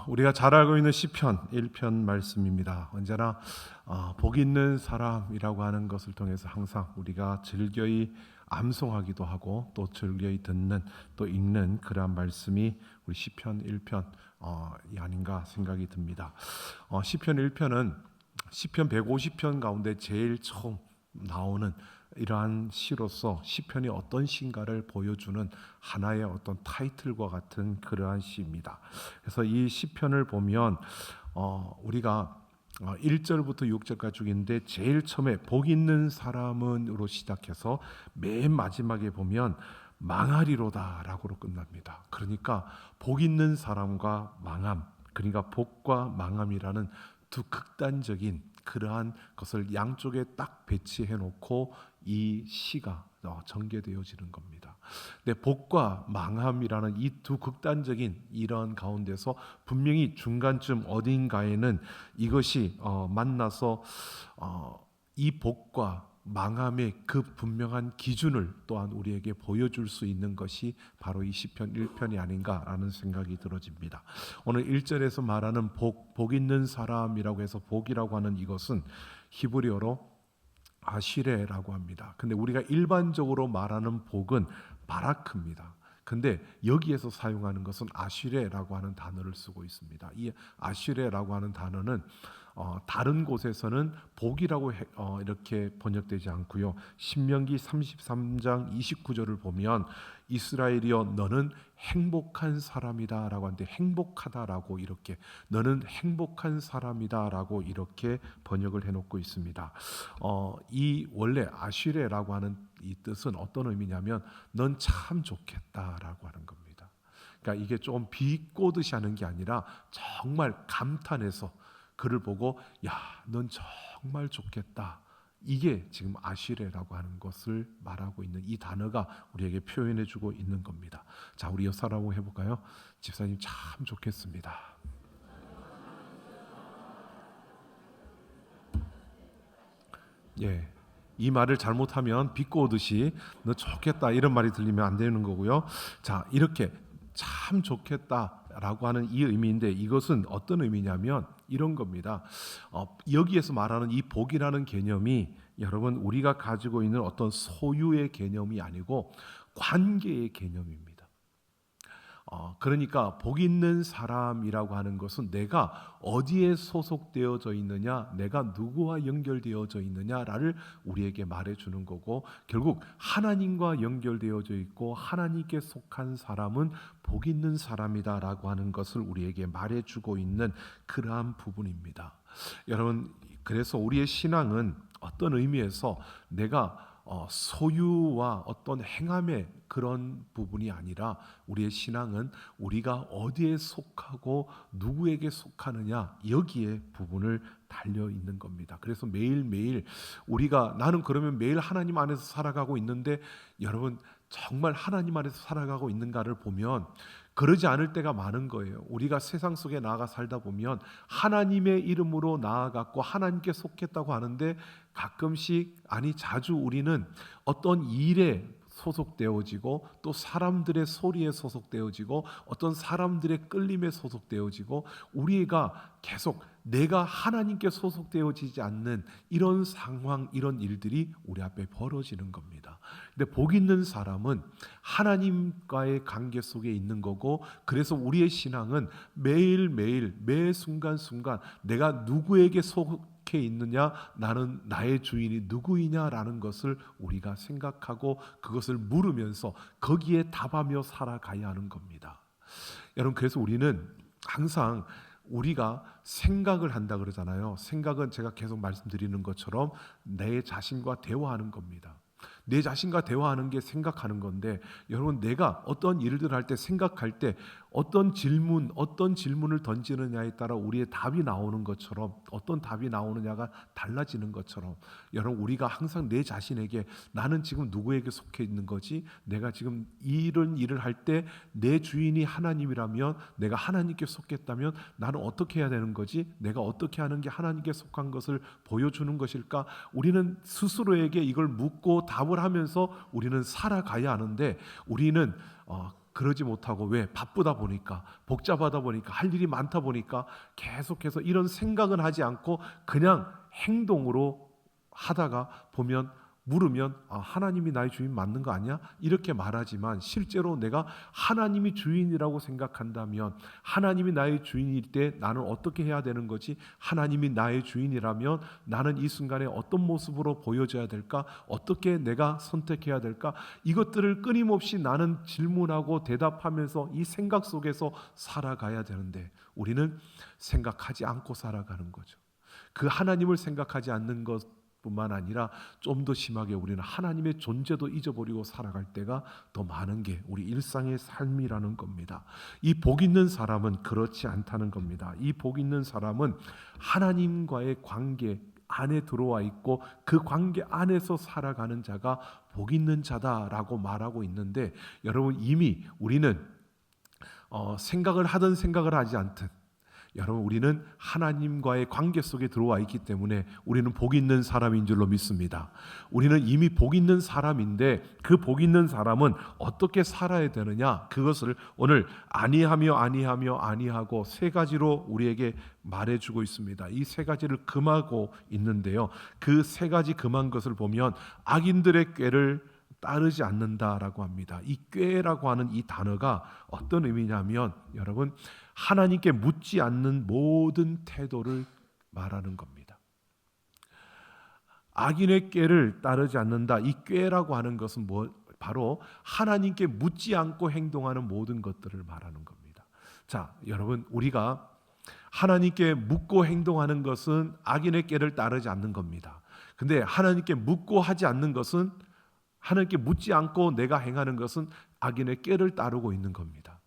우리가 잘 알고 있는 시편 1편 말씀입니다. 언제나 복 있는 사람이라고 하는 것을 통해서 항상 우리가 즐겨이 암송하기도 하고 또 즐겨이 듣는 또 읽는 그러한 말씀이 우리 시편 1편 이 아닌가 생각이 듭니다. 시편 1편은 시편 150편 가운데 제일 처음 나오는 이러한 시로서 시편이 어떤 시인가를 보여주는 하나의 어떤 타이틀과 같은 그러한 시입니다. 그래서 이 시편을 보면 우리가 1절부터 6절까지 쭉 있는데 제일 처음에 복 있는 사람은으로 시작해서 맨 마지막에 보면 망하리로다라고로 끝납니다. 그러니까 복 있는 사람과 망함, 그러니까 복과 망함이라는 두 극단적인 그러한 것을 양쪽에 딱 배치해 놓고 이 시가 전개되어지는 겁니다. 근데 복과 망함이라는 이 두 극단적인 이런 가운데서 분명히 중간쯤 어딘가에는 이것이 만나서 이 복과 망함의 그 분명한 기준을 또한 우리에게 보여줄 수 있는 것이 바로 이 시편 1편이 아닌가라는 생각이 들어집니다. 오늘 1절에서 말하는 복 있는 사람이라고 해서 복이라고 하는 이것은 히브리어로 아시레라고 합니다. 근데 우리가 일반적으로 말하는 복은 바라크입니다. 근데 여기에서 사용하는 것은 아시레라고 하는 단어를 쓰고 있습니다. 이 아시레라고 하는 단어는 다른 곳에서는 복이라고 이렇게 번역되지 않고요. 신명기 33장 29절을 보면 이스라엘이여 너는 행복한 사람이다라고 하는데 행복하다라고 이렇게 너는 행복한 사람이다라고 이렇게 번역을 해놓고 있습니다. 이 원래 아시레라고 하는 이 뜻은 어떤 의미냐면 넌 참 좋겠다라고 하는 겁니다. 그러니까 이게 좀 비꼬듯이 하는 게 아니라 정말 감탄해서 그를 보고 야, 넌 정말 좋겠다. 이게 지금 아시레라고 하는 것을 말하고 있는 이 단어가 우리에게 표현해주고 있는 겁니다. 자, 우리 옆사람하고 해볼까요? 집사님 참 좋겠습니다. 예, 이 말을 잘못하면 비꼬듯이 너 좋겠다 이런 말이 들리면 안 되는 거고요. 자, 이렇게 참 좋겠다라고 하는 이 의미인데 이것은 어떤 의미냐면 이런 겁니다. 여기에서 말하는 이 복이라는 개념이 여러분 우리가 가지고 있는 어떤 소유의 개념이 아니고 관계의 개념입니다. 그러니까 복 있는 사람이라고 하는 것은 내가 어디에 소속되어져 있느냐, 내가 누구와 연결되어져 있느냐를 우리에게 말해주는 거고 결국 하나님과 연결되어져 있고 하나님께 속한 사람은 복 있는 사람이다라고 하는 것을 우리에게 말해주고 있는 그러한 부분입니다. 여러분, 그래서 우리의 신앙은 어떤 의미에서 내가 소유와 어떤 행함의 그런 부분이 아니라 우리의 신앙은 우리가 어디에 속하고 누구에게 속하느냐 여기에 부분을 달려 있는 겁니다. 그래서 매일매일 우리가 나는 그러면 매일 하나님 안에서 살아가고 있는데 여러분 정말 하나님 안에서 살아가고 있는가를 보면 그러지 않을 때가 많은 거예요. 우리가 세상 속에 나아가 살다 보면 하나님의 이름으로 나아갔고 하나님께 속했다고 하는데 가끔씩 아니 자주 우리는 어떤 일에 소속되어지고 또 사람들의 소리에 소속되어지고 어떤 사람들의 끌림에 소속되어지고 우리가 계속 내가 하나님께 소속되어지지 않는 이런 상황 이런 일들이 우리 앞에 벌어지는 겁니다. 근데 복 있는 사람은 하나님과의 관계 속에 있는 거고 그래서 우리의 신앙은 매일매일 매 순간순간 내가 누구에게 속해 있느냐 나는 나의 주인이 누구이냐라는 것을 우리가 생각하고 그것을 물으면서 거기에 답하며 살아가야 하는 겁니다. 여러분 그래서 우리는 항상 우리가 생각을 한다 그러잖아요. 생각은 제가 계속 말씀드리는 것처럼 내 자신과 대화하는 겁니다. 내 자신과 대화하는 게 생각하는 건데 여러분 내가 어떤 일들 할 때 생각할 때 어떤 질문을 던지느냐에 따라 우리의 답이 나오는 것처럼 어떤 답이 나오느냐가 달라지는 것처럼 여러분 우리가 항상 내 자신에게 나는 지금 누구에게 속해 있는 거지? 내가 지금 이런 일을 할 때 내 주인이 하나님이라면 내가 하나님께 속했다면 나는 어떻게 해야 되는 거지? 내가 어떻게 하는 게 하나님께 속한 것을 보여주는 것일까? 우리는 스스로에게 이걸 묻고 답을 하면서 우리는 살아가야 하는데 우리는 그러지 못하고, 왜? 바쁘다 보니까, 복잡하다 보니까, 할 일이 많다 보니까 계속해서 이런 생각은 하지 않고 그냥 행동으로 하다가 보면, 물으면 하나님이 나의 주인 맞는 거 아니야? 이렇게 말하지만 실제로 내가 하나님이 주인이라고 생각한다면, 하나님이 나의 주인일 때 나는 어떻게 해야 되는 거지? 하나님이 나의 주인이라면 나는 이 순간에 어떤 모습으로 보여져야 될까? 어떻게 내가 선택해야 될까? 이것들을 끊임없이 나는 질문하고 대답하면서 이 생각 속에서 살아가야 되는데, 우리는 생각하지 않고 살아가는 거죠. 그 하나님을 생각하지 않는 것 뿐만 아니라 좀 더 심하게 우리는 하나님의 존재도 잊어버리고 살아갈 때가 더 많은 게 우리 일상의 삶이라는 겁니다. 이 복 있는 사람은 그렇지 않다는 겁니다. 이 복 있는 사람은 하나님과의 관계 안에 들어와 있고 그 관계 안에서 살아가는 자가 복 있는 자다라고 말하고 있는데, 여러분 이미 우리는 생각을 하든 생각을 하지 않든, 여러분 우리는 하나님과의 관계 속에 들어와 있기 때문에 우리는 복 있는 사람인 줄로 믿습니다. 우리는 이미 복 있는 사람인데, 그 복 있는 사람은 어떻게 살아야 되느냐, 그것을 오늘 아니하고 세 가지로 우리에게 말해주고 있습니다. 이 세 가지를 금하고 있는데요, 그 세 가지 금한 것을 보면 악인들의 꾀를 따르지 않는다라고 합니다. 이 꾀라고 하는 이 단어가 어떤 의미냐면, 여러분 하나님께 묻지 않는 모든 태도를 말하는 겁니다. 악인의 꾀를 따르지 않는다. 이 꾀라고 하는 것은 바로 하나님께 묻지 않고 행동하는 모든 것들을 말하는 겁니다. 자, 여러분 우리가 하나님께 묻고 행동하는 것은 악인의 꾀를 따르지 않는 겁니다. 근데 하나님께 묻고 하지 않는 것은, 하나님께 묻지 않고 내가 행하는 것은 악인의 꾀를 따르고 있는 겁니다.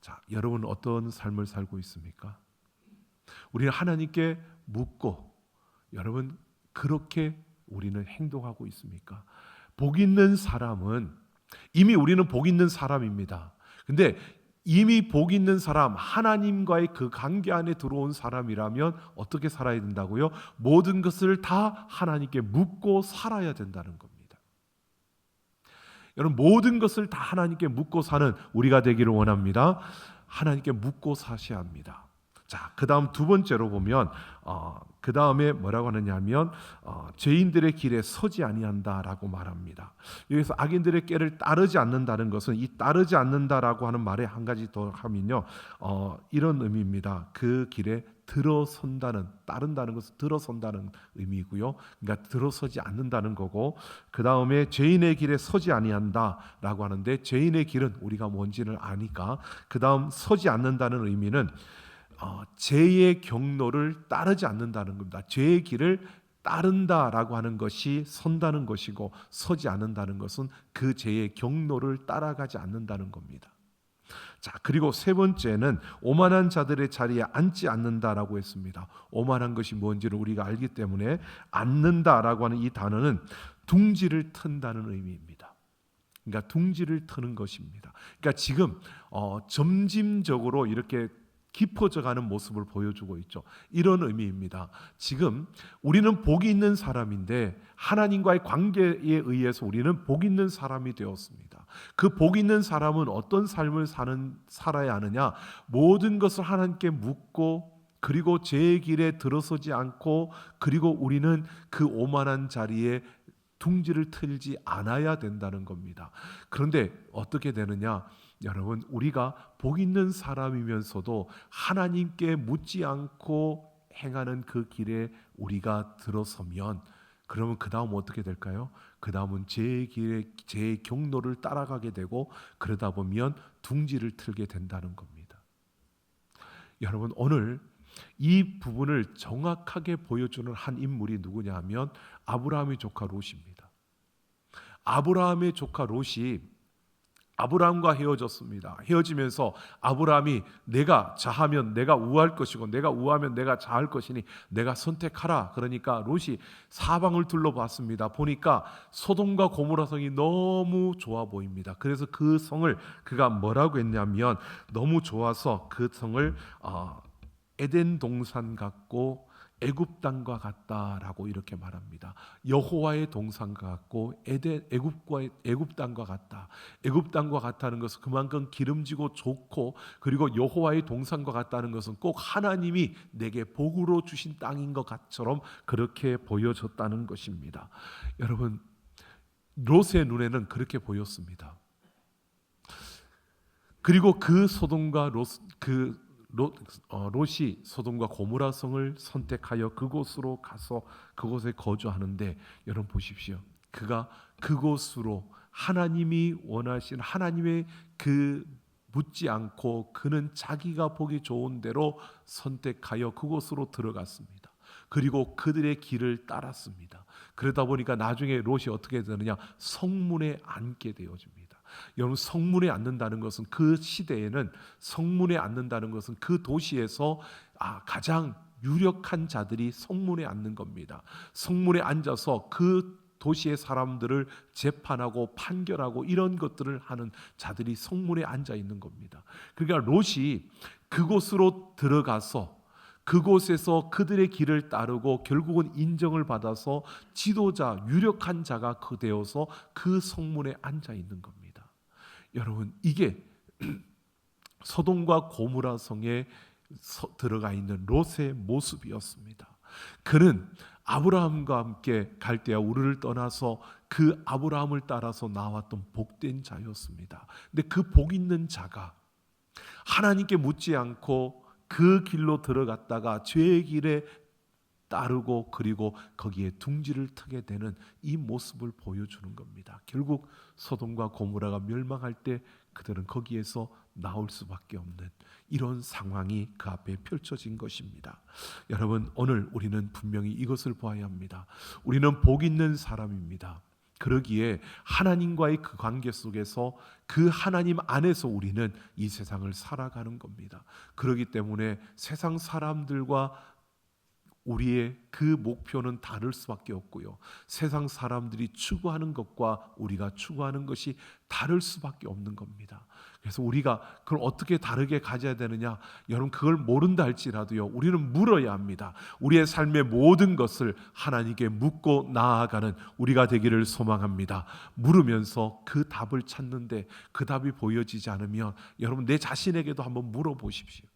자, 여러분 어떤 삶을 살고 있습니까? 우리는 하나님께 묻고, 여러분 그렇게 우리는 행동하고 있습니까? 복 있는 사람은, 이미 우리는 복 있는 사람입니다. 근데 이미 복 있는 사람, 하나님과의 그 관계 안에 들어온 사람이라면 어떻게 살아야 된다고요? 모든 것을 다 하나님께 묻고 살아야 된다는 겁니다. 여러분 모든 것을 다 하나님께 묻고 사는 우리가 되기를 원합니다. 하나님께 묻고 사셔야 합니다. 자, 그 다음 두 번째로 보면 그 다음에 뭐라고 하느냐면 죄인들의 길에 서지 아니한다라고 말합니다. 여기서 악인들의 꾀를 따르지 않는다는 것은, 이 따르지 않는다라고 하는 말에 한 가지 더 하면요, 이런 의미입니다. 그 길에 들어선다는, 따른다는 것은 들어선다는 의미고요. 그러니까 들어서지 않는다는 거고, 그 다음에 죄인의 길에 서지 아니한다라고 하는데, 죄인의 길은 우리가 뭔지를 아니까 그 다음 서지 않는다는 의미는 죄의 경로를 따르지 않는다는 겁니다. 죄의 길을 따른다라고 하는 것이 선다는 것이고, 서지 않는다는 것은 그 죄의 경로를 따라가지 않는다는 겁니다. 자, 그리고 세 번째는 오만한 자들의 자리에 앉지 않는다라고 했습니다. 오만한 것이 뭔지를 우리가 알기 때문에 앉는다라고 하는 이 단어는 둥지를 튼다는 의미입니다. 그러니까 둥지를 트는 것입니다. 그러니까 지금 점진적으로 이렇게 깊어져가는 모습을 보여주고 있죠. 이런 의미입니다. 지금 우리는 복이 있는 사람인데, 하나님과의 관계에 의해서 우리는 복 있는 사람이 되었습니다. 그 복 있는 사람은 어떤 삶을 살아야 하느냐? 모든 것을 하나님께 묻고, 그리고 죄의 길에 들어서지 않고, 그리고 우리는 그 오만한 자리에 둥지를 틀지 않아야 된다는 겁니다. 그런데 어떻게 되느냐? 여러분 우리가 복 있는 사람이면서도 하나님께 묻지 않고 행하는 그 길에 우리가 들어서면, 그러면 그 다음 어떻게 될까요? 그 다음은 제 경로를 따라가게 되고, 그러다 보면 둥지를 틀게 된다는 겁니다. 여러분 오늘 이 부분을 정확하게 보여주는 한 인물이 누구냐 하면 아브라함의 조카 롯입니다. 아브라함의 조카 롯이 아브라함과 헤어졌습니다. 헤어지면서 아브라함이 내가 자하면 내가 우할 것이고 내가 우하면 내가 자할 것이니 내가 선택하라. 그러니까 롯이 사방을 둘러봤습니다. 보니까 소돔과 고모라 성이 너무 좋아 보입니다. 그래서 그 성을 그가 뭐라고 했냐면, 너무 좋아서 그 성을 에덴 동산 같고 애굽 땅과 같다라고 이렇게 말합니다. 여호와의 동산과 같고 애굽 땅과 같다. 애굽 땅과 같다는 것은 그만큼 기름지고 좋고, 그리고 여호와의 동산과 같다는 것은 꼭 하나님이 내게 복으로 주신 땅인 것처럼 그렇게 보여졌다는 것입니다. 여러분, 롯의 눈에는 그렇게 보였습니다. 그리고 그 소돔과 롯이 소돔과 고모라 성을 선택하여 그곳으로 가서 그곳에 거주하는데, 여러분 보십시오. 그가 그곳으로 하나님이 원하신 하나님의 묻지 않고 그는 자기가 보기 좋은 대로 선택하여 그곳으로 들어갔습니다. 그리고 그들의 길을 따랐습니다. 그러다 보니까 나중에 롯이 어떻게 되느냐, 성문에 앉게 되어집니다. 여러분, 성문에 앉는다는 것은 그 시대에는 성문에 앉는다는 것은 그 도시에서 가장 유력한 자들이 성문에 앉는 겁니다. 성문에 앉아서 그 도시의 사람들을 재판하고 판결하고 이런 것들을 하는 자들이 성문에 앉아 있는 겁니다. 그러니까 롯이 그곳으로 들어가서 그곳에서 그들의 길을 따르고 결국은 인정을 받아서 지도자, 유력한 자가 되어서 그 성문에 앉아 있는 겁니다. 여러분, 이게 소돔과 고모라 성에 들어가 있는 롯의 모습이었습니다. 그는 아브라함과 함께 갈대아 우르를 떠나서 그 아브라함을 따라서 나왔던 복된 자였습니다. 근데 그 복 있는 자가 하나님께 묻지 않고 그 길로 들어갔다가 죄의 길에 따르고 그리고 거기에 둥지를 트게 되는 이 모습을 보여주는 겁니다. 결국 소돔과 고모라가 멸망할 때 그들은 거기에서 나올 수밖에 없는 이런 상황이 그 앞에 펼쳐진 것입니다. 여러분, 오늘 우리는 분명히 이것을 보아야 합니다. 우리는 복 있는 사람입니다. 그러기에 하나님과의 그 관계 속에서 그 하나님 안에서 우리는 이 세상을 살아가는 겁니다. 그렇기 때문에 세상 사람들과 우리의 그 목표는 다를 수밖에 없고요. 세상 사람들이 추구하는 것과 우리가 추구하는 것이 다를 수밖에 없는 겁니다. 그래서 우리가 그걸 어떻게 다르게 가져야 되느냐, 여러분, 그걸 모른다 할지라도요, 우리는 물어야 합니다. 우리의 삶의 모든 것을 하나님께 묻고 나아가는 우리가 되기를 소망합니다. 물으면서 그 답을 찾는데 그 답이 보여지지 않으면 여러분, 내 자신에게도 한번 물어보십시오.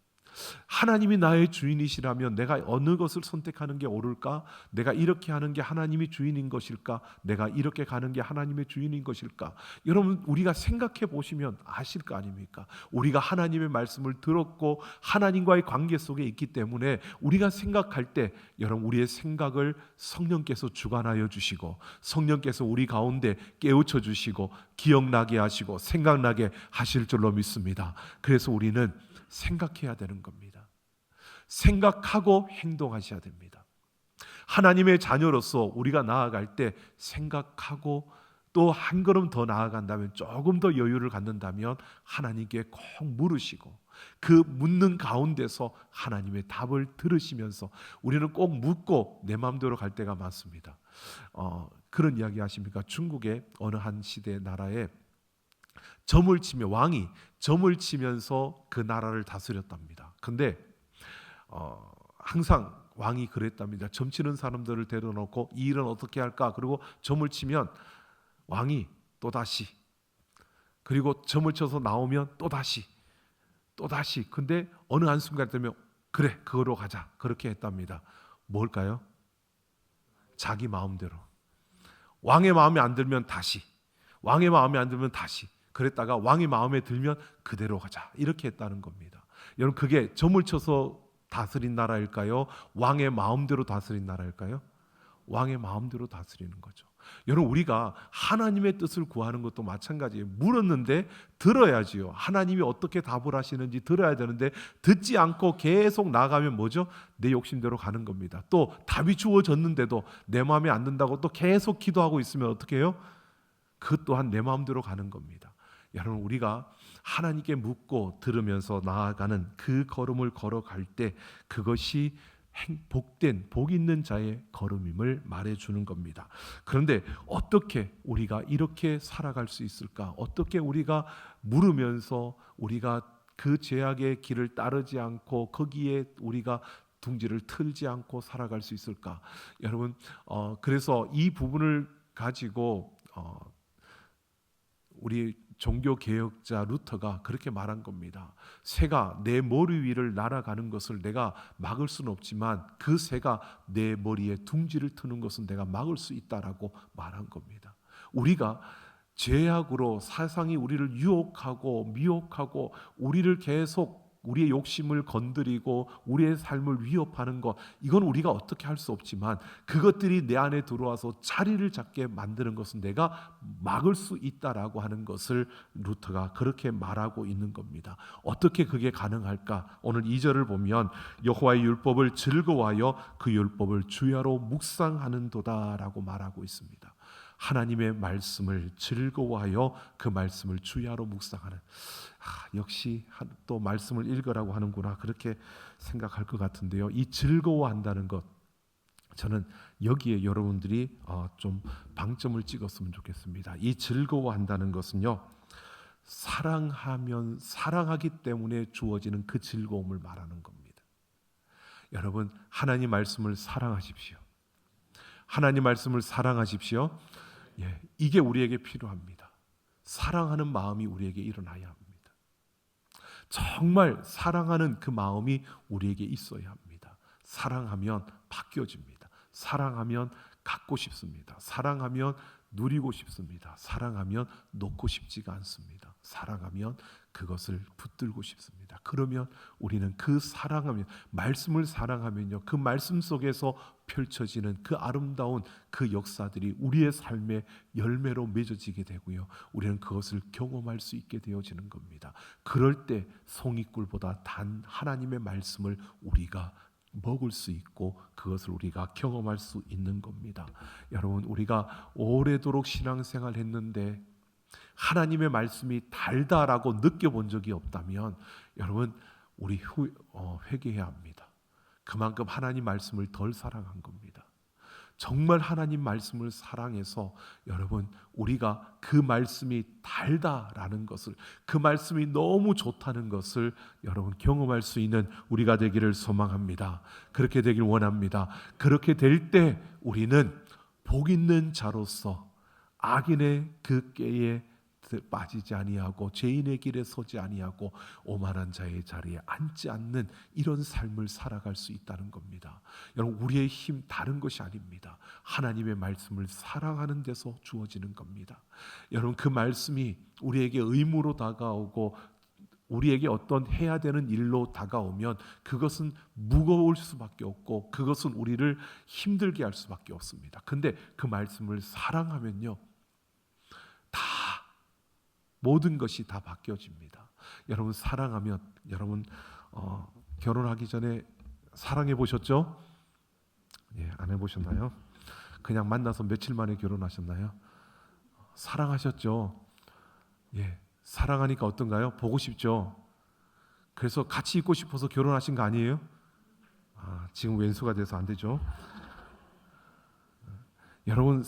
하나님이 나의 주인이시라면 내가 어느 것을 선택하는 게 옳을까? 내가 이렇게 하는 게 하나님이 주인인 것일까? 내가 이렇게 가는 게 하나님의 주인인 것일까? 여러분, 우리가 생각해 보시면 아실 거 아닙니까? 우리가 하나님의 말씀을 들었고 하나님과의 관계 속에 있기 때문에 우리가 생각할 때 여러분, 우리의 생각을 성령께서 주관하여 주시고 성령께서 우리 가운데 깨우쳐 주시고 기억나게 하시고 생각나게 하실 줄로 믿습니다. 그래서 우리는 생각해야 되는 겁니다. 생각하고 행동하셔야 됩니다. 하나님의 자녀로서 우리가 나아갈 때 생각하고 또 한 걸음 더 나아간다면, 조금 더 여유를 갖는다면 하나님께 꼭 물으시고 그 묻는 가운데서 하나님의 답을 들으시면서 우리는 꼭 묻고 내 마음대로 갈 때가 많습니다. 그런 이야기 하십니까? 중국의 어느 한 시대 나라에 점을 치며 왕이 점을 치면서 그 나라를 다스렸답니다. 근데 항상 왕이 그랬답니다. 점 치는 사람들을 데려놓고 이 일은 어떻게 할까? 그리고 점을 치면 왕이 또다시, 그리고 점을 쳐서 나오면 또다시 근데 어느 한순간 되면 그래, 그거로 가자, 그렇게 했답니다. 뭘까요? 자기 마음대로. 왕의 마음에 안 들면 다시, 왕의 마음에 안 들면 다시, 그랬다가 왕이 마음에 들면 그대로 가자, 이렇게 했다는 겁니다. 여러분, 그게 점을 쳐서 다스린 나라일까요? 왕의 마음대로 다스린 나라일까요? 왕의 마음대로 다스리는 거죠. 여러분, 우리가 하나님의 뜻을 구하는 것도 마찬가지예요. 물었는데 들어야지요. 하나님이 어떻게 답을 하시는지 들어야 되는데 듣지 않고 계속 나가면 뭐죠? 내 욕심대로 가는 겁니다. 또 답이 주어졌는데도 내 마음에 안 든다고 또 계속 기도하고 있으면 어떻게 해요? 그 또한 내 마음대로 가는 겁니다. 여러분, 우리가 하나님께 묻고 들으면서 나아가는 그 걸음을 걸어갈 때 그것이 복된, 복 있는 자의 걸음임을 말해주는 겁니다. 그런데 어떻게 우리가 이렇게 살아갈 수 있을까? 어떻게 우리가 물으면서 우리가 그 죄악의 길을 따르지 않고 거기에 우리가 둥지를 틀지 않고 살아갈 수 있을까? 여러분, 그래서 이 부분을 가지고 우리 종교 개혁자 루터가 그렇게 말한 겁니다. 새가 내 머리 위를 날아가는 것을 내가 막을 수는 없지만 그 새가 내 머리에 둥지를 트는 것은 내가 막을 수 있다라고 말한 겁니다. 우리가 죄악으로 세상이 우리를 유혹하고 미혹하고 우리를 계속 우리의 욕심을 건드리고 우리의 삶을 위협하는 것, 이건 우리가 어떻게 할 수 없지만 그것들이 내 안에 들어와서 자리를 잡게 만드는 것은 내가 막을 수 있다라고 하는 것을 루터가 그렇게 말하고 있는 겁니다. 어떻게 그게 가능할까? 오늘 2절을 보면 여호와의 율법을 즐거워하여 그 율법을 주야로 묵상하는도다라고 말하고 있습니다. 하나님의 말씀을 즐거워하여 그 말씀을 주야로 묵상하는, 역시 또 말씀을 읽으라고 하는구나 그렇게 생각할 것 같은데요. 이 즐거워한다는 것, 저는 여기에 여러분들이 좀 방점을 찍었으면 좋겠습니다. 이 즐거워한다는 것은요, 사랑하기 때문에 주어지는 그 즐거움을 말하는 겁니다. 여러분, 하나님 말씀을 사랑하십시오. 하나님 말씀을 사랑하십시오. 예, 이게 우리에게 필요합니다. 사랑하는 마음이 우리에게 일어나야 합니다. 정말 사랑하는 그 마음이 우리에게 있어야 합니다. 사랑하면 바뀌어집니다. 사랑하면 갖고 싶습니다. 사랑하면 누리고 싶습니다. 사랑하면 놓고 싶지가 않습니다. 사랑하면 그것을 붙들고 싶습니다. 그러면 우리는 그 사랑하면, 말씀을 사랑하면요, 그 말씀 속에서 펼쳐지는 그 아름다운 그 역사들이 우리의 삶의 열매로 맺어지게 되고요, 우리는 그것을 경험할 수 있게 되어지는 겁니다. 그럴 때 송이꿀보다 단 하나님의 말씀을 우리가 먹을 수 있고 그것을 우리가 경험할 수 있는 겁니다. 여러분, 우리가 오래도록 신앙생활 했는데 하나님의 말씀이 달다라고 느껴본 적이 없다면 여러분, 우리 회개해야 합니다. 그만큼 하나님 말씀을 덜 사랑한 겁니다. 정말 하나님 말씀을 사랑해서 여러분, 우리가 그 말씀이 달다라는 것을, 그 말씀이 너무 좋다는 것을 여러분 경험할 수 있는 우리가 되기를 소망합니다. 그렇게 되길 원합니다. 그렇게 될 때 우리는 복 있는 자로서 악인의 그 꾀에 빠지지 아니하고 죄인의 길에 서지 아니하고 오만한 자의 자리에 앉지 않는 이런 삶을 살아갈 수 있다는 겁니다. 여러분, 우리의 힘 다른 것이 아닙니다. 하나님의 말씀을 사랑하는 데서 주어지는 겁니다. 여러분, 그 말씀이 우리에게 의무로 다가오고 우리에게 어떤 해야 되는 일로 다가오면 그것은 무거울 수밖에 없고 그것은 우리를 힘들게 할 수밖에 없습니다. 근데 그 말씀을 사랑하면요, 다 모든 것이 다 바뀌어집니다. 여러분, 사랑하면, 여러분 결혼하기 전에 사랑해 보셨죠? 예, 안 해보셨나요? 그냥 만나서 며칠 만에 결혼하셨나요? 사랑하셨죠? 예, 사랑하니까 어떤가요? 보고 싶죠? 그래서 같이 있고 싶어서 결혼하신 거 아니에요? 지금 왼수가 돼서 안 되죠? 여러분,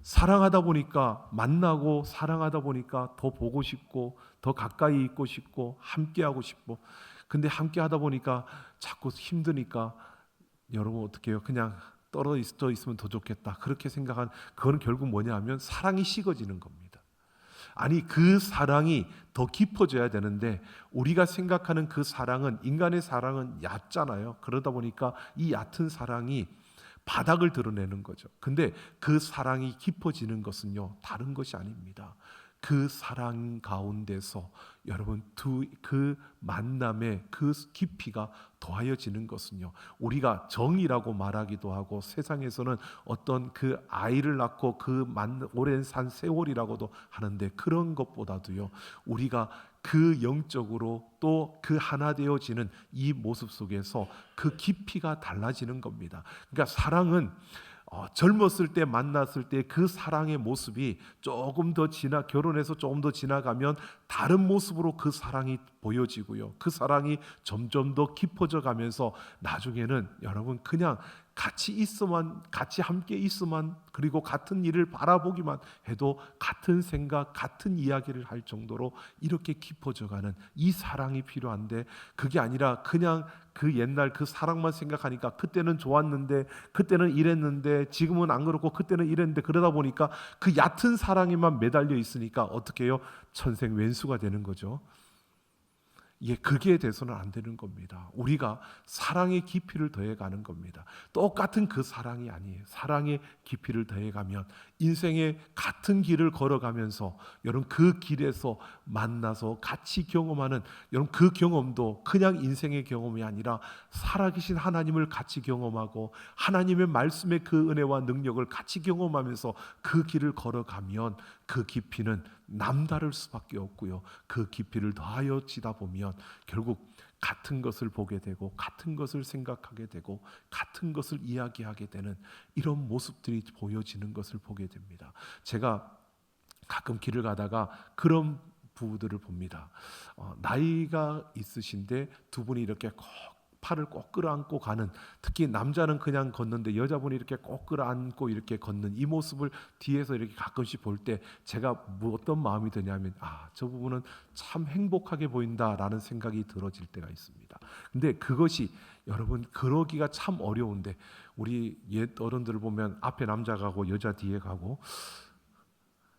사랑하다 보니까, 만나고 사랑하다 보니까 더 보고 싶고 더 가까이 있고 싶고 함께하고 싶고, 근데 함께하다 보니까 자꾸 힘드니까 여러분 어떻게 해요? 그냥 떨어져 있으면 더 좋겠다 그렇게 생각한, 그건 결국 뭐냐 하면 사랑이 식어지는 겁니다. 아니, 그 사랑이 더 깊어져야 되는데 우리가 생각하는 그 사랑은, 인간의 사랑은 얕잖아요. 그러다 보니까 이 얕은 사랑이 바닥을 드러내는 거죠. 근데 그 사랑이 깊어지는 것은요, 다른 것이 아닙니다. 그 사랑 가운데서 여러분 그 만남의 그 깊이가 더하여지는 것은요, 우리가 정이라고 말하기도 하고 세상에서는 어떤 그 아이를 낳고 그 오랜 산 세월이라고도 하는데, 그런 것보다도요, 우리가 그 영적으로 또 그 하나 되어지는 이 모습 속에서 그 깊이가 달라지는 겁니다. 그러니까 사랑은 젊었을 때 만났을 때 그 사랑의 모습이 조금 더 결혼해서 조금 더 지나가면 다른 모습으로 그 사랑이 보여지고요. 그 사랑이 점점 더 깊어져 가면서 나중에는 여러분 그냥 같이 함께 있으면, 그리고 같은 일을 바라보기만 해도 같은 생각, 같은 이야기를 할 정도로 이렇게 깊어져 가는 이 사랑이 필요한데, 그게 아니라 그냥 그 옛날 그 사랑만 생각하니까 그때는 좋았는데, 그때는 이랬는데, 지금은 안 그렇고 그때는 이랬는데, 그러다 보니까 그 얕은 사랑에만 매달려 있으니까 어떻게 해요? 천생왼수가 되는 거죠. 그게 돼서는 안 되는 겁니다. 우리가 사랑의 깊이를 더해가는 겁니다. 똑같은 그 사랑이 아니에요. 사랑의 깊이를 더해가면 인생의 같은 길을 걸어가면서 여러분 그 길에서 만나서 같이 경험하는, 여러분 그 경험도 그냥 인생의 경험이 아니라 살아계신 하나님을 같이 경험하고 하나님의 말씀의 그 은혜와 능력을 같이 경험하면서 그 길을 걸어가면 그 깊이는 남다를 수밖에 없고요. 그 깊이를 더하여지다 보면 결국 같은 것을 보게 되고 같은 것을 생각하게 되고 같은 것을 이야기하게 되는 이런 모습들이 보여지는 것을 보게 됩니다. 제가 가끔 길을 가다가 그런 부부들을 봅니다. 나이가 있으신데 두 분이 이렇게 팔을 꼭 끌어안고 가는, 특히 남자는 그냥 걷는데 여자분이 이렇게 꼭 끌어안고 이렇게 걷는 이 모습을 뒤에서 이렇게 가끔씩 볼 때 제가 어떤 마음이 드냐면, 저 부분은 참 행복하게 보인다라는 생각이 들어질 때가 있습니다. 근데 그것이 여러분 그러기가 참 어려운데, 우리 옛 어른들을 보면 앞에 남자 가고 여자 뒤에 가고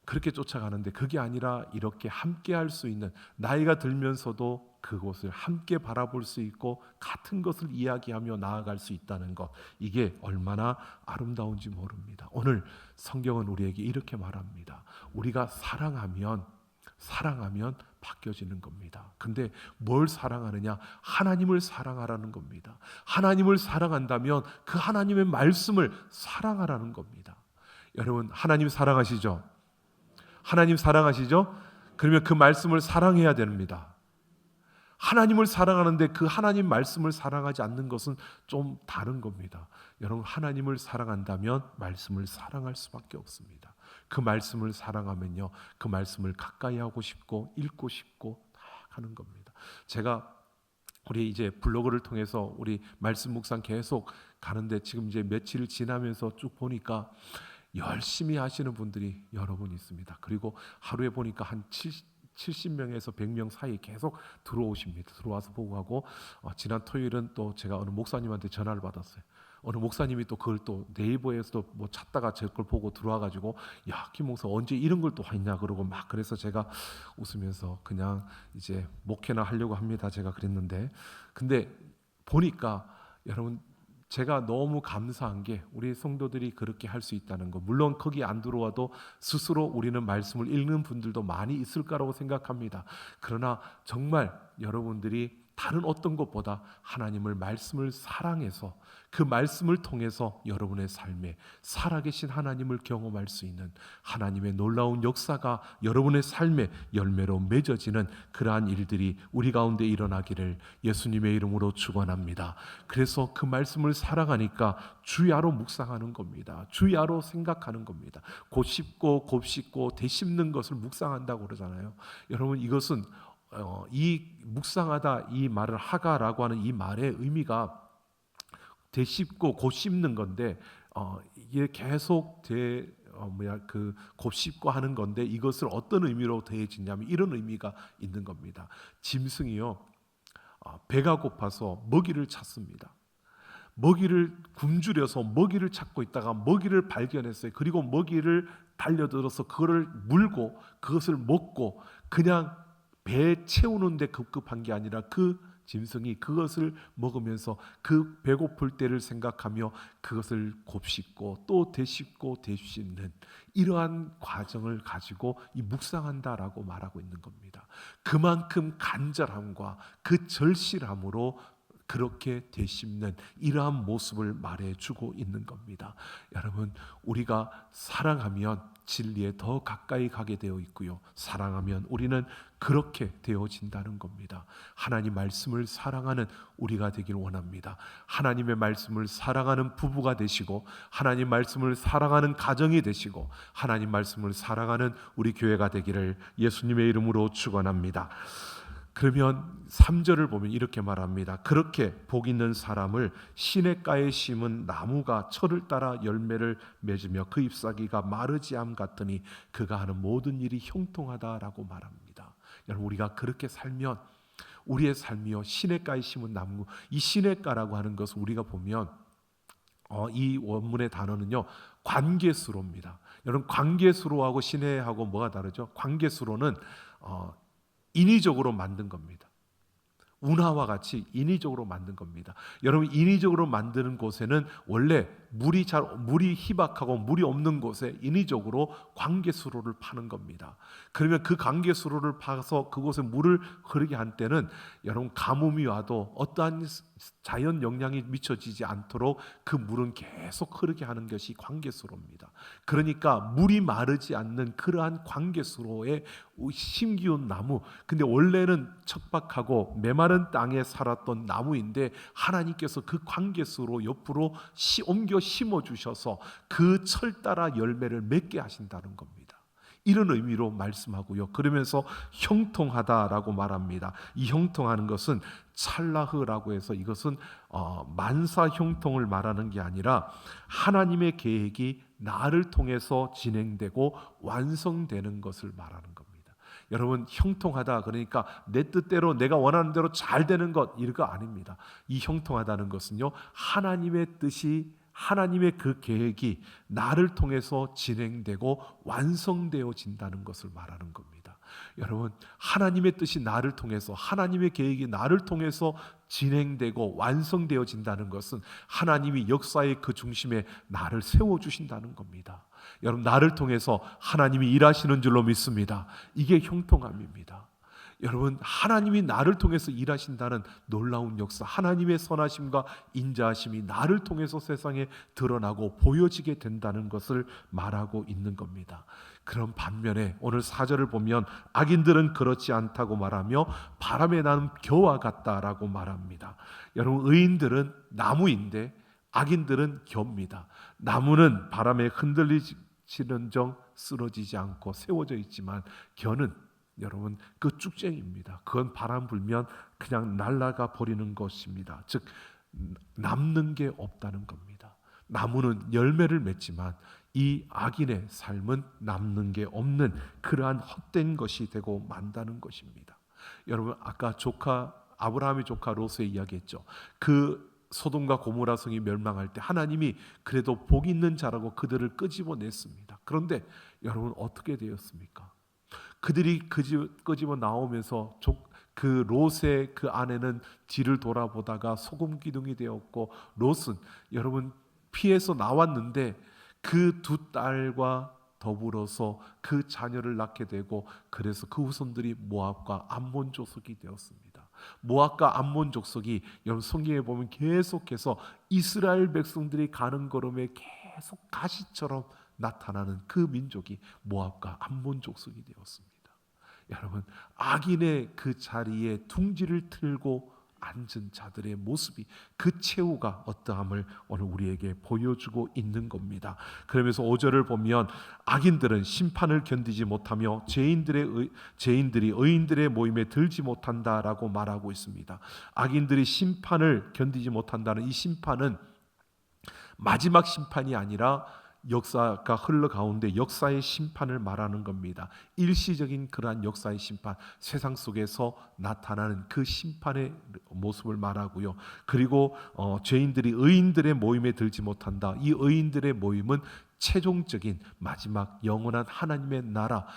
그렇게 쫓아가는데, 그게 아니라 이렇게 함께 할 수 있는, 나이가 들면서도 그곳을 함께 바라볼 수 있고 같은 것을 이야기하며 나아갈 수 있다는 것, 이게 얼마나 아름다운지 모릅니다. 오늘 성경은 우리에게 이렇게 말합니다. 우리가 사랑하면 바뀌어지는 겁니다. 근데 뭘 사랑하느냐? 하나님을 사랑하라는 겁니다. 하나님을 사랑한다면 그 하나님의 말씀을 사랑하라는 겁니다. 여러분 하나님 사랑하시죠? 하나님 사랑하시죠? 그러면 그 말씀을 사랑해야 됩니다. 하나님을 사랑하는데 그 하나님 말씀을 사랑하지 않는 것은 좀 다른 겁니다. 여러분 하나님을 사랑한다면 말씀을 사랑할 수밖에 없습니다. 그 말씀을 사랑하면요, 그 말씀을 가까이 하고 싶고 읽고 싶고 다 하는 겁니다. 제가 우리 이제 블로그를 통해서 우리 말씀 묵상 계속 가는데, 지금 이제 며칠 지나면서 쭉 보니까 열심히 하시는 분들이 여러 분 있습니다. 그리고 하루에 보니까 한 70명에서 100명 사이 계속 들어오십니다. 들어와서 보고 가고, 지난 토요일은 또 제가 어느 목사님한테 전화를 받았어요. 어느 목사님이 또 그걸 또 네이버에서도 뭐 찾다가 제 걸 보고 들어와가지고, 야, 김 목사 언제 이런 걸 또 했냐 그러고 막, 그래서 제가 웃으면서 그냥 이제 목회나 하려고 합니다. 제가 그랬는데, 근데 보니까 여러분 제가 너무 감사한 게 우리 성도들이 그렇게 할 수 있다는 거. 물론 거기 안 들어와도 스스로 우리는 말씀을 읽는 분들도 많이 있을 거라고 생각합니다. 그러나 정말 여러분들이 다른 어떤 것보다 하나님을 말씀을 사랑해서 그 말씀을 통해서 여러분의 삶에 살아계신 하나님을 경험할 수 있는 하나님의 놀라운 역사가 여러분의 삶의 열매로 맺어지는 그러한 일들이 우리 가운데 일어나기를 예수님의 이름으로 축원합니다. 그래서 그 말씀을 사랑하니까 주야로 묵상하는 겁니다. 주야로 생각하는 겁니다. 곱씹고 곱씹고 되씹는 것을 묵상한다고 그러잖아요. 여러분 이것은 이 묵상하다, 이 말을 하가라고 하는 이 말의 의미가 되씹고 곱씹는 건데, 이게 계속 그 곱씹고 하는 건데, 이것을 어떤 의미로 더해지냐면 이런 의미가 있는 겁니다. 짐승이요, 배가 고파서 먹이를 찾습니다. 먹이를 굶주려서 먹이를 찾고 있다가 먹이를 발견했어요. 그리고 먹이를 달려들어서 그거를 물고 그것을 먹고, 그냥 배 채우는 데 급급한 게 아니라 그 짐승이 그것을 먹으면서 그 배고플 때를 생각하며 그것을 곱씹고 또 되씹고 되씹는 이러한 과정을 가지고 이 묵상한다라고 말하고 있는 겁니다. 그만큼 간절함과 그 절실함으로 그렇게 되씹는 이러한 모습을 말해주고 있는 겁니다. 여러분 우리가 사랑하면 진리에 더 가까이 가게 되어 있고요, 사랑하면 우리는 그렇게 되어진다는 겁니다. 하나님 말씀을 사랑하는 우리가 되길 원합니다. 하나님의 말씀을 사랑하는 부부가 되시고, 하나님 말씀을 사랑하는 가정이 되시고, 하나님 말씀을 사랑하는 우리 교회가 되기를 예수님의 이름으로 축원합니다. 그러면 3절을 보면 이렇게 말합니다. 그렇게 복 있는 사람을 시냇가에 심은 나무가 철을 따라 열매를 맺으며 그 잎사귀가 마르지 않 같으니 그가 하는 모든 일이 형통하다라고 말합니다. 여러분, 우리가 그렇게 살면 우리의 삶이요 시냇가에 심은 나무, 이 시냇가라고 하는 것을 우리가 보면 이 원문의 단어는요 관계수로입니다. 여러분, 관계수로하고 시내하고 뭐가 다르죠? 관계수로는 인위적으로 만든 겁니다. 운하와 같이 인위적으로 만든 겁니다. 여러분, 인위적으로 만드는 곳에는 원래 물이 희박하고 물이 없는 곳에 인위적으로 관계수로를 파는 겁니다. 그러면 그 관계수로를 파서 그곳에 물을 흐르게 한 때는 여러분 가뭄이 와도 어떠한 자연 영향이 미쳐지지 않도록 그 물은 계속 흐르게 하는 것이 관계수로입니다. 그러니까 물이 마르지 않는 그러한 관계수로에 심기운 나무, 근데 원래는 척박하고 메마른 땅에 살았던 나무인데 하나님께서 그 관계수로 옆으로 옮겨 심어주셔서 그 철 따라 열매를 맺게 하신다는 겁니다. 이런 의미로 말씀하고요. 그러면서 형통하다라고 말합니다. 이 형통하는 것은 찰라흐라고 해서 이것은 만사 형통을 말하는 게 아니라 하나님의 계획이 나를 통해서 진행되고 완성되는 것을 말하는 겁니다. 여러분, 형통하다 그러니까 내 뜻대로 내가 원하는 대로 잘 되는 것 이거 아닙니다. 이 형통하다는 것은요 하나님의 뜻이 하나님의 그 계획이 나를 통해서 진행되고 완성되어진다는 것을 말하는 겁니다. 여러분, 하나님의 뜻이 나를 통해서 하나님의 계획이 나를 통해서 진행되고 완성되어진다는 것은 하나님이 역사의 그 중심에 나를 세워주신다는 겁니다. 여러분, 나를 통해서 하나님이 일하시는 줄로 믿습니다. 이게 형통함입니다. 여러분, 하나님이 나를 통해서 일하신다는 놀라운 역사, 하나님의 선하심과 인자하심이 나를 통해서 세상에 드러나고 보여지게 된다는 것을 말하고 있는 겁니다. 그런 반면에 오늘 4절을 보면 악인들은 그렇지 않다고 말하며 바람에 나는 겨와 같다라고 말합니다. 여러분, 의인들은 나무인데 악인들은 겨입니다. 나무는 바람에 흔들리지는정 쓰러지지 않고 세워져 있지만 겨는 여러분 그 쭉쟁이입니다. 그건 바람 불면 그냥 날아가 버리는 것입니다. 즉 남는 게 없다는 겁니다. 나무는 열매를 맺지만 이 악인의 삶은 남는 게 없는 그러한 헛된 것이 되고 만다는 것입니다. 여러분, 아까 아브라함의 조카 롯의 이야기했죠. 그 소돔과 고모라 성이 멸망할 때 하나님이 그래도 복 있는 자라고 그들을 끄집어냈습니다. 그런데 여러분 어떻게 되었습니까? 그들이 끄집어 나오면서 그 롯의 그 아내는 뒤를 돌아보다가 소금 기둥이 되었고, 롯은 여러분 피해서 나왔는데 그 두 딸과 더불어서 그 자녀를 낳게 되고, 그래서 그 후손들이 모압과 암몬 족속이 되었습니다. 모압과 암몬 족속이 여러분 성경에 보면 계속해서 이스라엘 백성들이 가는 걸음에 계속 가시처럼 나타나는 그 민족이 모압과 암몬 족속이 되었습니다. 여러분, 악인의 그 자리에 둥지를 틀고 앉은 자들의 모습이, 그 최후가 어떠함을 오늘 우리에게 보여주고 있는 겁니다. 그러면서 5절을 보면 악인들은 심판을 견디지 못하며 죄인들이 의인들의 모임에 들지 못한다라고 말하고 있습니다. 악인들이 심판을 견디지 못한다는 이 심판은 마지막 심판이 아니라 역사가 흘러가운데 역사의 심판을 말하는 겁니다. 일시적인 그러한 역사의 심판, 세상 속에서 나타나는 그 심판의 모습을 말하고요. 그리고 죄인들이 의인들의 모임에 들지 못한다. 이 의인들의 모임은 최종적인 마지막 영원한 하나님의 나라,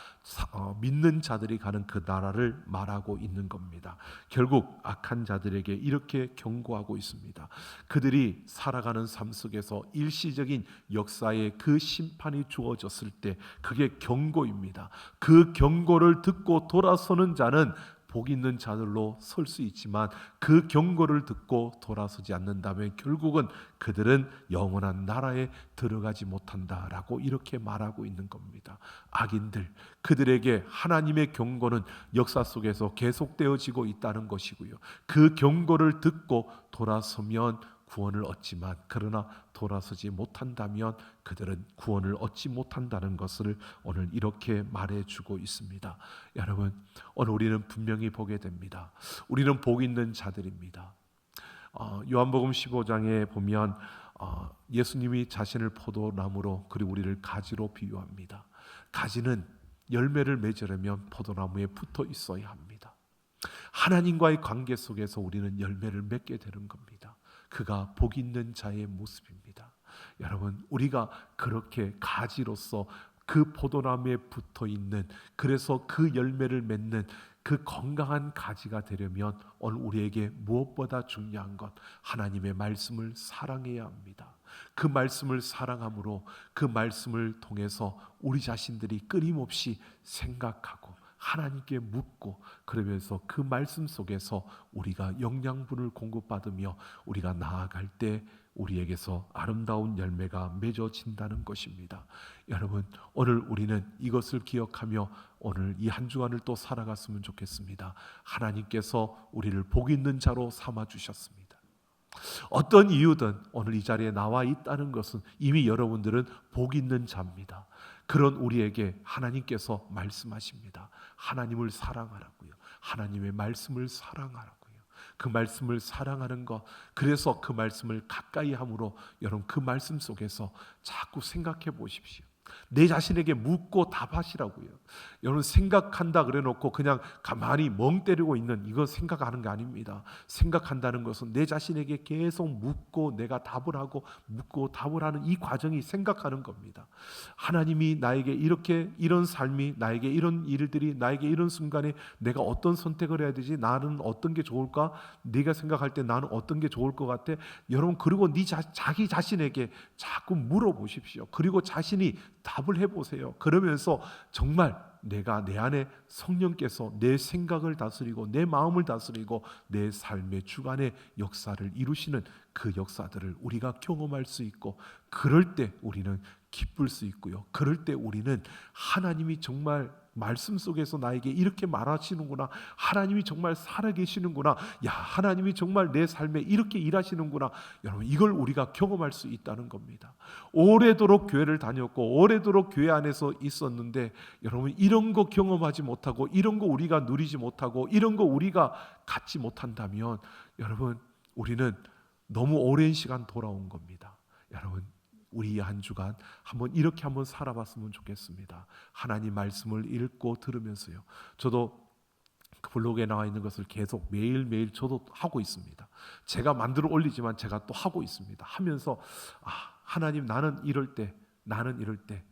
믿는 자들이 가는 그 나라를 말하고 있는 겁니다. 결국 악한 자들에게 이렇게 경고하고 있습니다. 그들이 살아가는 삶 속에서 일시적인 역사의 그 심판이 주어졌을 때 그게 경고입니다. 그 경고를 듣고 돌아서는 자는 복 있는 자들로 설 수 있지만 그 경고를 듣고 돌아서지 않는다면 결국은 그들은 영원한 나라에 들어가지 못한다라고 이렇게 말하고 있는 겁니다. 악인들, 그들에게 하나님의 경고는 역사 속에서 계속되어지고 있다는 것이고요. 그 경고를 듣고 돌아서면 구원을 얻지만 그러나 돌아서지 못한다면 그들은 구원을 얻지 못한다는 것을 오늘 이렇게 말해주고 있습니다. 여러분, 오늘 우리는 분명히 보게 됩니다. 우리는 복 있는 자들입니다. 요한복음 15장에 보면 예수님이 자신을 포도나무로 그리고 우리를 가지로 비유합니다. 가지는 열매를 맺으려면 포도나무에 붙어 있어야 합니다. 하나님과의 관계 속에서 우리는 열매를 맺게 되는 겁니다. 그가 복 있는 자의 모습입니다. 여러분, 우리가 그렇게 가지로서 그 포도나무에 붙어 있는, 그래서 그 열매를 맺는 그 건강한 가지가 되려면 오늘 우리에게 무엇보다 중요한 것, 하나님의 말씀을 사랑해야 합니다. 그 말씀을 사랑함으로 그 말씀을 통해서 우리 자신들이 끊임없이 생각하고 하나님께 묻고, 그러면서 그 말씀 속에서 우리가 영양분을 공급받으며 우리가 나아갈 때 우리에게서 아름다운 열매가 맺어진다는 것입니다. 여러분, 오늘 우리는 이것을 기억하며 오늘 이 한 주간을 또 살아갔으면 좋겠습니다. 하나님께서 우리를 복 있는 자로 삼아주셨습니다. 어떤 이유든 오늘 이 자리에 나와 있다는 것은 이미 여러분들은 복 있는 자입니다. 그런 우리에게 하나님께서 말씀하십니다. 하나님을 사랑하라고요. 하나님의 말씀을 사랑하라고요. 그 말씀을 사랑하는 것, 그래서 그 말씀을 가까이 함으로 여러분 그 말씀 속에서 자꾸 생각해 보십시오. 내 자신에게 묻고 답하시라고요. 여러분, 생각한다 그래 놓고 그냥 가만히 멍 때리고 있는, 이거 생각하는 게 아닙니다. 생각한다는 것은 내 자신에게 계속 묻고 내가 답을 하고 묻고 답을 하는 이 과정이 생각하는 겁니다. 하나님이 나에게 이렇게, 이런 삶이, 나에게 이런 일들이, 나에게 이런 순간에 내가 어떤 선택을 해야 되지? 나는 어떤 게 좋을까? 네가 생각할 때 나는 어떤 게 좋을 것 같아? 여러분, 그리고 자기 자신에게 자꾸 물어보십시오. 그리고 자신이 답을 해보세요. 그러면서 정말 내가, 내 안에 성령께서 내 생각을 다스리고 내 마음을 다스리고 내 삶의 주관의 역사를 이루시는 그 역사들을 우리가 경험할 수 있고, 그럴 때 우리는 기쁠 수 있고요. 그럴 때 우리는 하나님이 정말 말씀 속에서 나에게 이렇게 말하시는구나, 하나님이 정말 살아계시는구나, 야, 하나님이 정말 내 삶에 이렇게 일하시는구나, 여러분, 이걸 우리가 경험할 수 있다는 겁니다. 오래도록 교회를 다녔고 오래도록 교회 안에서 있었는데 여러분, 이런 거 경험하지 못하고 이런 거 우리가 누리지 못하고 이런 거 우리가 갖지 못한다면 여러분, 우리는 너무 오랜 시간 돌아온 겁니다. 여러분, 우리 한 주간 이렇게 한번 살아봤으면 좋겠습니다. 하나님 말씀을 읽고 들으면서요. 저도 그 블로그에 나와 있는 것을 계속 매일매일 저도 하고 있습니다. 제가 만들어 올리지만 제가 또 하고 있습니다. 하면서 하나님, 나는 이럴 때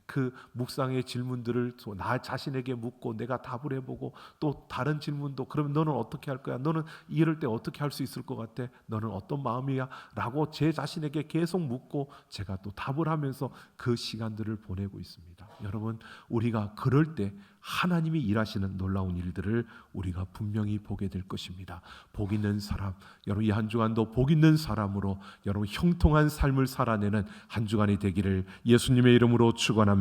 그 묵상의 질문들을 나 자신에게 묻고 내가 답을 해보고, 또 다른 질문도, 그럼 너는 어떻게 할 거야? 너는 이럴 때 어떻게 할 수 있을 것 같아? 너는 어떤 마음이야? 라고 제 자신에게 계속 묻고 제가 또 답을 하면서 그 시간들을 보내고 있습니다. 여러분, 우리가 그럴 때 하나님이 일하시는 놀라운 일들을 우리가 분명히 보게 될 것입니다. 복 있는 사람, 여러분, 이 한 주간도 복 있는 사람으로 여러분 형통한 삶을 살아내는 한 주간이 되기를 예수님의 이름으로 축원합니다.